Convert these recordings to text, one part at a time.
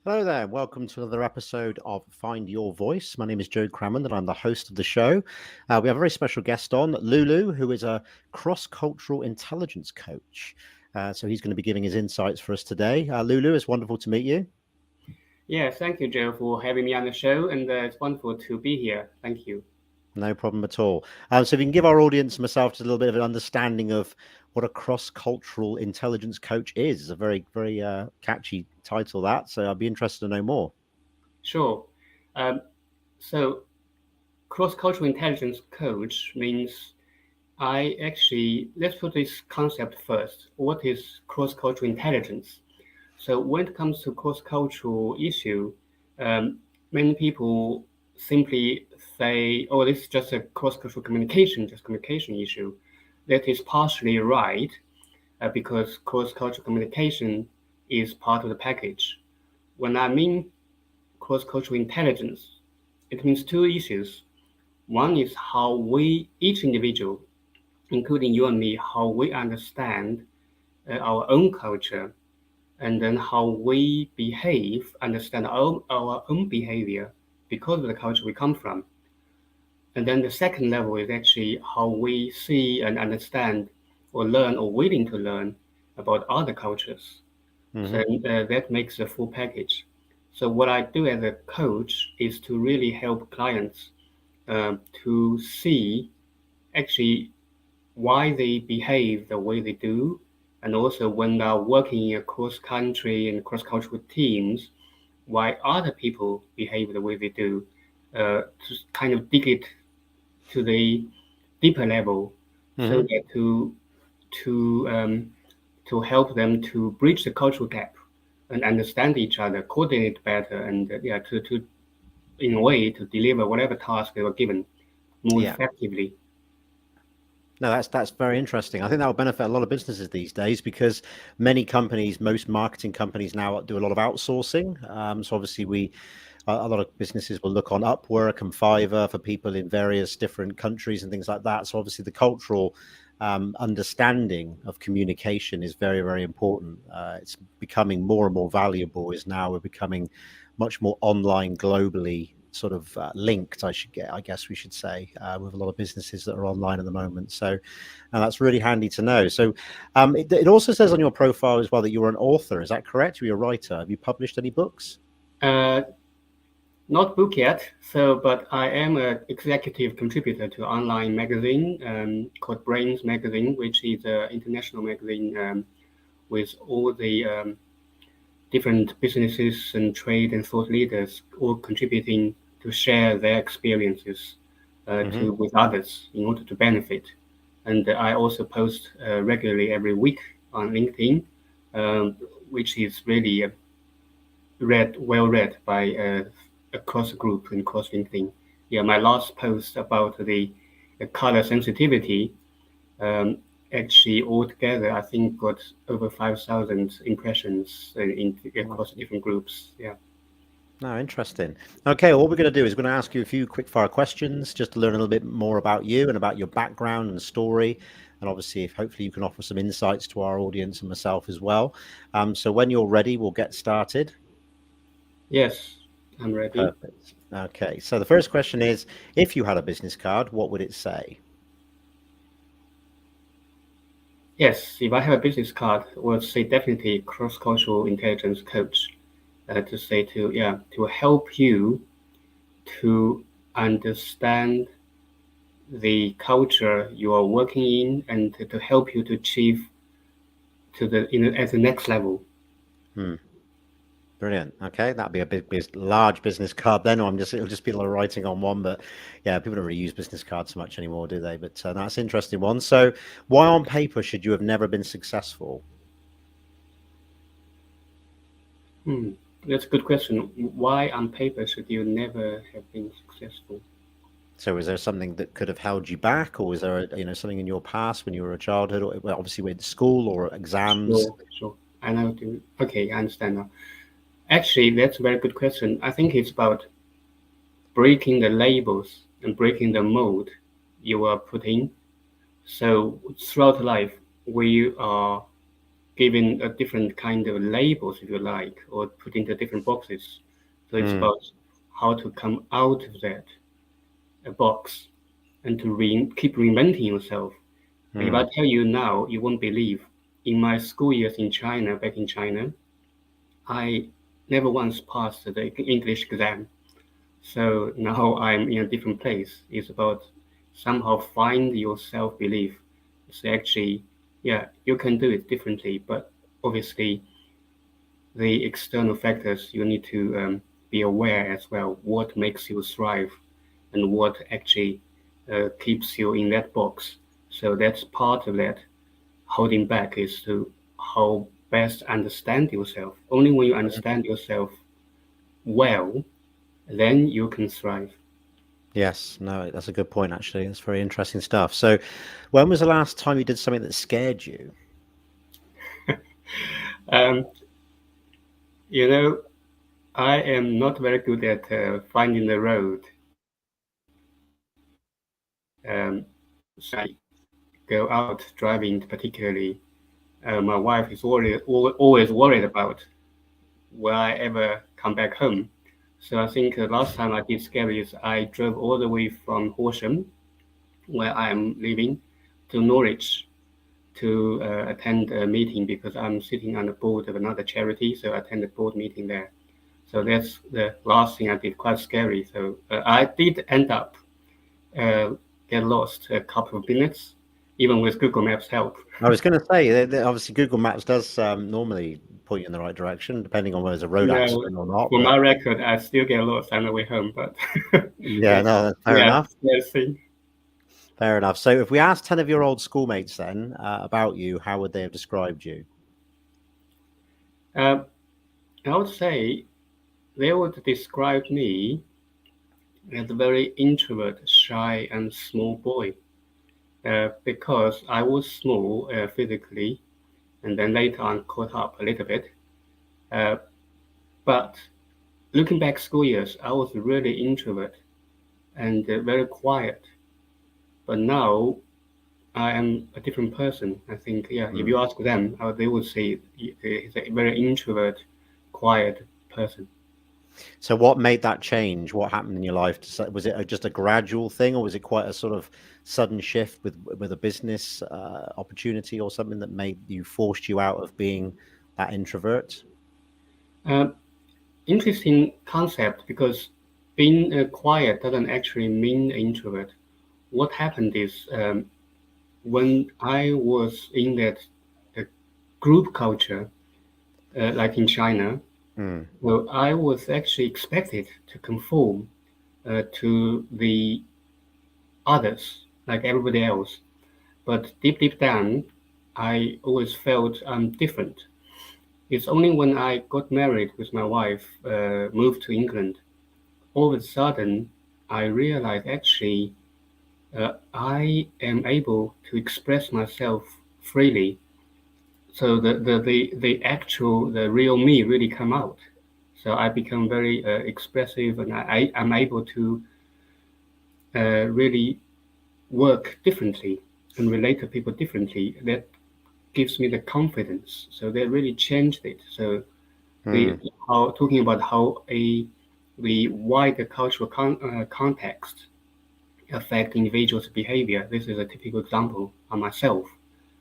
Hello there, and welcome to another episode of Find Your Voice. My name is Joe Crammond, and I'm the host of the show. We have a very special guest on, Liu Liu, who is a cross-cultural intelligence coach. So he's going to be giving his insights for us today. Liu Liu, it's wonderful to meet you. Yeah, thank you, Joe, for having me on the show, and it's wonderful to be here. Thank you. No problem at all. So if you can give our audience and myself just a little bit of an understanding of what a cross-cultural intelligence coach is. It's a very, very catchy title, that. So I'd be interested to know more. Sure. Um, so, cross-cultural intelligence coach means let's put this concept first. What is cross-cultural intelligence? So, when it comes to cross-cultural issue, um, many people simply say, "Oh, this is just a cross-cultural communication, just communication issue." That is partially right, because cross-cultural communication is part of the package. When I mean cross-cultural intelligence, it means two issues. One is how we, each individual, including you and me, how we understand our own culture, and then how we behave, understand our own behavior because of the culture we come from. And then the second level is actually how we see and understand or learn or willing to learn about other cultures. So Hmm. that makes the full package. So what I do as a coach is to really help clients to see actually why they behave the way they do, and also when they're working in cross country and cross cultural teams, why other people behave the way they do, to kind of dig it to the deeper level, so Hmm. that to to help them to bridge the cultural gap and understand each other, coordinate better, and yeah, to in a way to deliver whatever task they were given more Yeah. effectively. No, that's very interesting. I think that will benefit a lot of businesses these days because many companies, most marketing companies now do a lot of outsourcing. So obviously, a lot of businesses will look on Upwork and Fiverr for people in various different countries and things like that. So obviously, the cultural understanding of communication is very, very important. It's becoming more and more valuable. Is now we're becoming much more online globally sort of linked. I guess we should say, with a lot of businesses that are online at the moment. So, and that's really handy to know. So, it also says on your profile as well that you're an author. Is that correct? You're a writer. Have you published any books? Uh, Not book yet, so but I am an executive contributor to online magazine called Brains Magazine, which is an international magazine with all the different businesses and trade and thought leaders all contributing to share their experiences Hmm. to with others in order to benefit. And I also post regularly every week on LinkedIn, um, which is really well read by across the group and across LinkedIn. Yeah, my last post about the color sensitivity um, actually altogether I think got over 5,000 impressions across different groups. Yeah. No, interesting. Okay, well, what we're going to do is we're going to ask you a few quick fire questions just to learn a little bit more about you and about your background and story. And obviously, if hopefully you can offer some insights to our audience and myself as well. So when you're ready, we'll get started. Yes, I'm ready. Perfect. Okay, so the first question is, if you had a business card, what would it say? Yes, if I have a business card, I would say definitely cross-cultural intelligence coach, to say to yeah to help you to understand the culture you are working in, and to help you to achieve to the at the next level. Hmm. Brilliant. Okay, that'd be a large business card then, or it'll just be a lot of writing on one. But yeah, people don't really use business cards so much anymore, do they? But that's an interesting one. So, why on paper should you have never been successful? Hmm. That's a good question. Why on paper should you never have been successful? So, is there something that could have held you back, or was there something in your past when you were a childhood, or well, obviously with school or exams? Sure, sure. I know. Okay, I understand now. Actually, that's a very good question. I think it's about breaking the labels and breaking the mold you are put in. So throughout life, we are given a different kind of labels, if you like, or put into different boxes. So it's Mm, about how to come out of that box and to keep reinventing yourself. If I mm, tell you now, you won't believe. In my school years in China, back in China, I never once passed the English exam. So now I'm in a different place. It's about somehow find your self-belief. It's actually, yeah, you can do it differently, but obviously the external factors you need to be aware as well. What makes you thrive, and what actually keeps you in that box. So that's part of that. Holding back is to how best understand yourself. Only when you mm. understand yourself well, then you can thrive. Yes, no, that's a good point, actually. That's very interesting stuff. So, when was the last time you did something that scared you? Um, you know, I am not very good at finding the road. So go out driving, particularly. My wife is always worried about will I ever come back home. So I think the last time I did scary is I drove all the way from Horsham, where I am living, to Norwich to attend a meeting because I'm sitting on the board of another charity. So I attended board meeting there. So that's the last thing I did, quite scary. So I did end up uh, get lost a couple of minutes, even with Google Maps help. I was going to say, obviously, Google Maps does normally point you in the right direction, depending on whether there's a road No, accident or not. for But my record, I still get lost on the way home, but yeah, that's, no, that's fair yeah, enough. that's it. Fair enough. So, if we asked 10 of your old schoolmates then about you, how would they have described you? Uh, I would say they would describe me as a very introvert, shy, and small boy because I was small physically, and then later on caught up a little bit. Uh, but looking back school years, I was really introvert and very quiet. But now I am a different person. I think, yeah, if you Hmm. ask them, they would say he's a very introvert, quiet person. So, what made that change? What happened in your life? Was it just a gradual thing, or was it quite a sort of sudden shift with a business opportunity or something that made you forced you out of being that introvert? Uh, Interesting concept because being quiet doesn't actually mean introvert. What happened is when I was in that uh, group culture, like in China, Mm, well, I was actually expected to conform to the others, like everybody else. But deep down, I always felt I'm different. It's only when I got married with my wife, moved to England, all of a sudden, I realized actually I am able to express myself freely. So the actual, the real me really come out. So I become very expressive and I'm able to really work differently and relate to people differently. That gives me the confidence. So that really changed it. So the mm, how talking about how the wider cultural context affect individuals' behavior. This is a typical example of myself.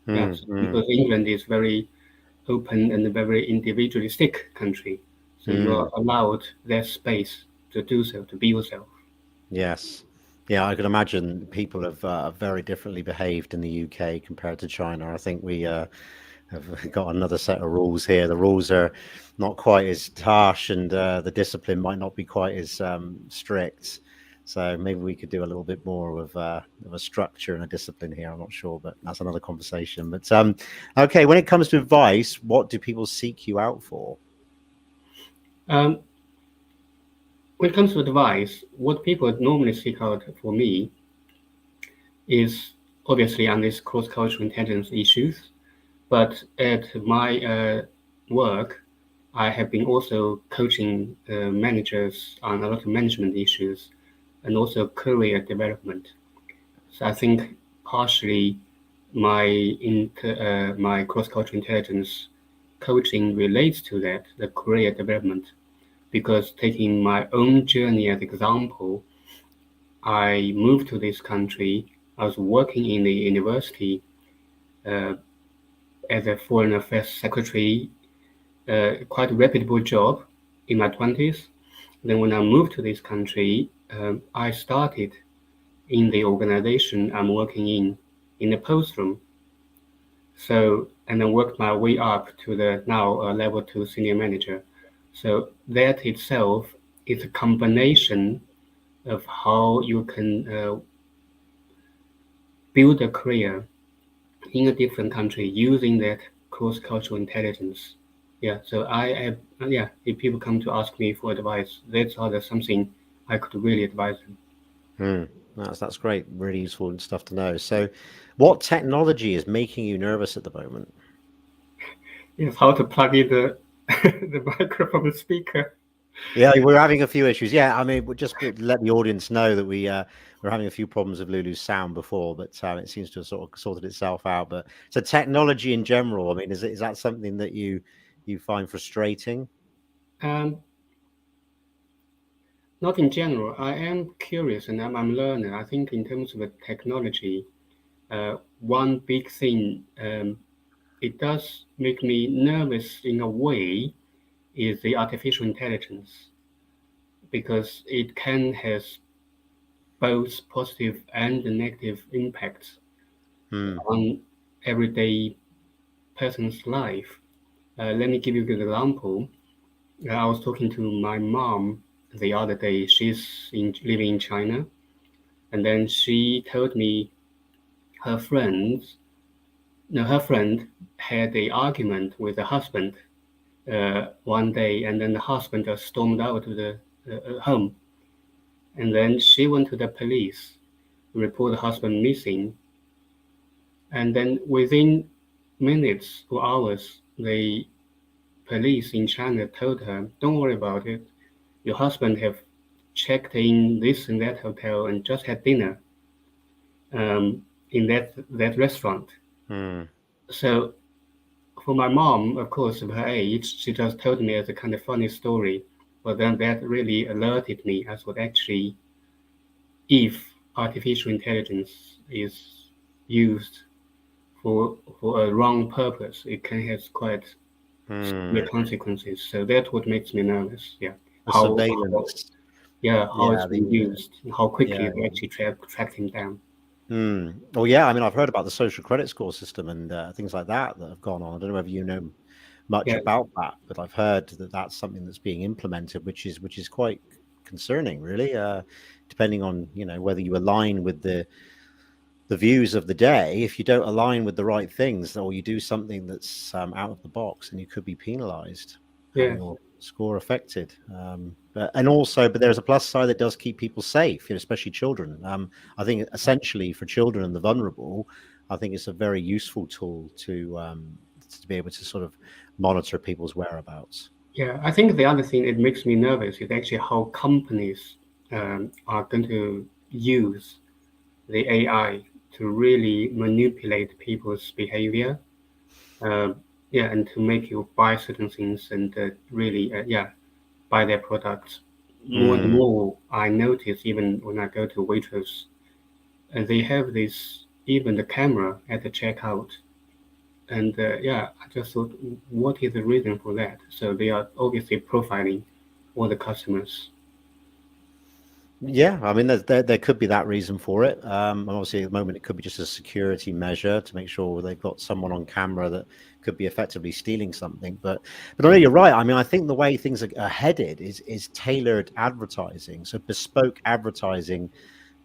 mm, Yes, mm, because England is very open and a very individualistic country. So you are mm. allowed that space to do so, to be yourself. Yes. Yeah, I can imagine people have very differently behaved in the UK compared to China. I think we have got another set of rules here. The rules are not quite as harsh, and the discipline might not be quite as strict. So maybe we could do a little bit more of a structure and a discipline here. I'm not sure, but that's another conversation. But okay, when it comes to advice, what do people seek you out for? Um, when it comes to advice, what people normally seek out for me is obviously on these cross-cultural intelligence issues. But at my work, I have been also coaching managers on a lot of management issues and also career development. So I think partially my cross-cultural intelligence coaching relates to that, the career development. Because taking my own journey as example, I moved to this country. I was working in the university uh, as a foreign affairs secretary, quite a reputable job in my 20s. Then when I moved to this country, I started in the organization I'm working in the post room. So, and then worked my way up to the now level two senior manager. So that itself is a combination of how you can build a career in a different country using that cross-cultural intelligence. Yeah, so yeah, if people come to ask me for advice, that's something I could really advise them. Hmm. That's great. Really useful stuff to know. So, what technology is making you nervous at the moment? Yes, how to plug in the the microphone speaker. Yeah, we're having a few issues. Yeah, I mean, we'll just let the audience know that we're having a few problems with Lulu's sound before, but it seems to have sort of sorted itself out. But so technology in general, I mean, is that something that you find frustrating? Um, Not in general. I am curious and I'm a learner. I think in terms of the technology, one big thing it does make me nervous in a way is the artificial intelligence because it can has both positive and negative impacts Hmm. on everyday person's life. Let me give you an example. I was talking to my mom the other day. Living in China, and then she told me her friends, no, her friend had a argument with the husband one day, and then the husband just stormed out of the home, and then she went to the police, report the husband missing, and then within minutes or hours, the police in China told her, "Don't worry about it. Your husband have checked in this and that hotel and just had dinner in that restaurant." Hmm. So for my mom, of course, of her age, she just told me as a kind of funny story. But then that really alerted me as what actually, if artificial intelligence is used for a wrong purpose, it can have quite severe Hmm. consequences. So that's what makes me nervous. Yeah, The how surveillance. yeah how it's Yeah. been used, and how quickly Yeah. they actually track him down. Well, yeah. I mean, I've heard about the social credit score system and things like that that have gone on. I don't know whether you know much Yeah, about that, but I've heard that that's something that's being implemented, which is quite concerning, really. Depending on whether you align with the views of the day, if you don't align with the right things, or you do something that's out of the box, and you could be penalised, have yeah, your score affected. But there's a plus side that does keep people safe, especially children. I think essentially for children and the vulnerable, I think it's a very useful tool to be able to sort of monitor people's whereabouts. yeah. I think the other thing that makes me nervous is actually how companies are going to use the AI to really manipulate people's behavior. Uh, yeah, and to make you buy certain things and really, yeah, buy their products. More and Mm. more, I notice even when I go to Waitrose, they have this even the camera at the checkout. And yeah, I just thought, what is the reason for that? So they are obviously profiling all the customers. Yeah, I mean, there could be that reason for it. And obviously, at the moment, it could be just a security measure to make sure they've got someone on camera that could be effectively stealing something. But I know you're right. I mean, I think the way things are headed is tailored advertising, so bespoke advertising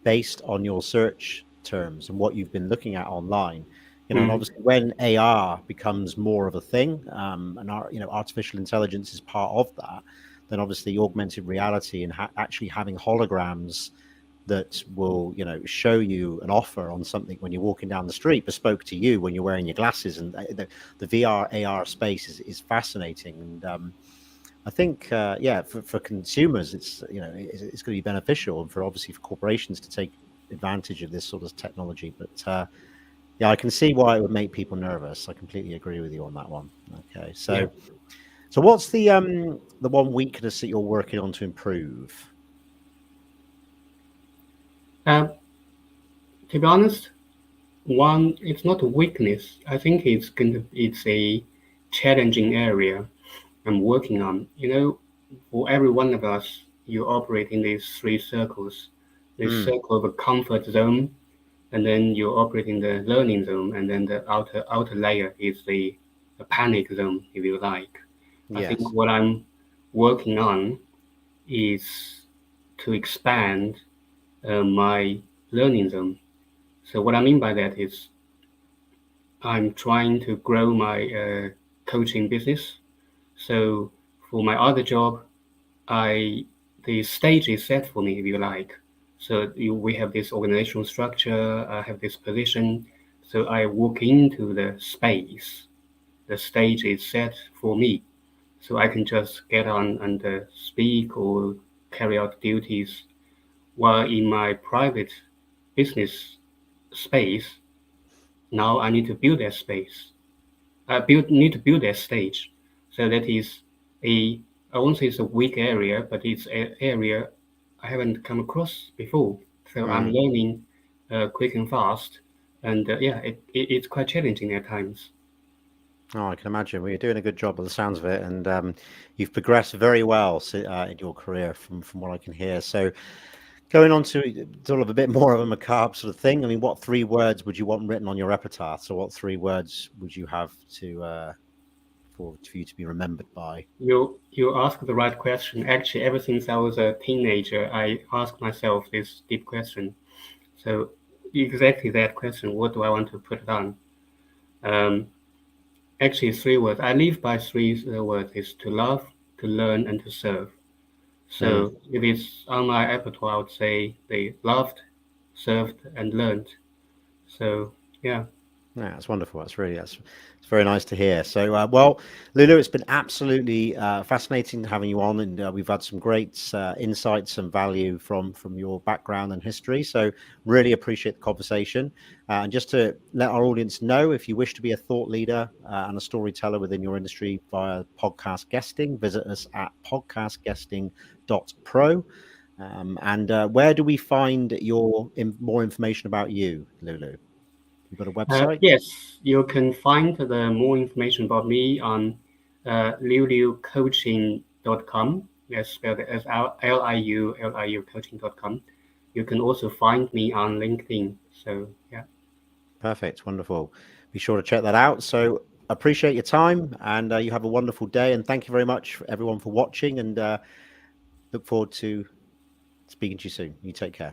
based on your search terms and what you've been looking at online. And Mm, obviously, when AR becomes more of a thing, and artificial intelligence is part of that, then obviously augmented reality and actually having holograms that will show you an offer on something when you're walking down the street, bespoke to you when you're wearing your glasses, and the VR AR space is fascinating. And I think yeah, for consumers it's going to be beneficial, and for obviously for corporations to take advantage of this sort of technology. But Yeah, I can see why it would make people nervous. I completely agree with you on that one. Okay, Yeah. so what's the one weakness that you're working on to improve? Uh, to be honest, one it's not a weakness. I think it's a challenging area I'm working on. For every one of us, you operate in these three circles. The Mm, circle of a comfort zone, and then you operate in the learning zone, and then the outer layer is the panic zone, if you like. I think yes. what I'm working on is to expand my learning zone. So what I mean by that is I'm trying to grow my coaching business. So for my other job, I the stage is set for me, if you like. So we have this organizational structure. I have this position. So I walk into the space. The stage is set for me. So I can just get on and speak or carry out duties. While in my private business space, now I need to build that space. Need to build that stage. So that is a I won't say it's a weak area, but it's an area I haven't come across before. So I'm Mm. learning quick and fast, and yeah, it's quite challenging at times. Oh, I can imagine. Well, you're doing a good job by the sounds of it, and you've progressed very well in your career, from what I can hear. So, going on to sort of a bit more of a macabre sort of thing. I mean, what three words would you want written on your epitaph? So, what three words would you have to for you to be remembered by? You ask the right question. Actually, ever since I was a teenager, I ask myself this deep question. So exactly that question: what do I want to put on? Um, Actually, three words. I live by three words: is to love, to learn, and to serve. Mm. So if it's on my repertoire, I would say they loved, served, and learned. So yeah, Yeah, that's wonderful. That's it's very nice to hear. So, well, Lulu, it's been absolutely fascinating having you on, and we've had some great insights and value from your background and history. So, really appreciate the conversation. And just to let our audience know, if you wish to be a thought leader and a storyteller within your industry via podcast guesting, visit us at podcastguesting.pro. And where do we find more information about you, Lulu? You got a website? yes, you can find the more information about me on liuliucoaching.com. That's spelled as Liu coaching.com. You can also find me on LinkedIn. So yeah, Perfect. Wonderful. Be sure to check that out. So appreciate your time and you have a wonderful day. And thank you very much for everyone for watching and look forward to speaking to you soon. You take care.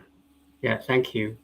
yeah. Thank you.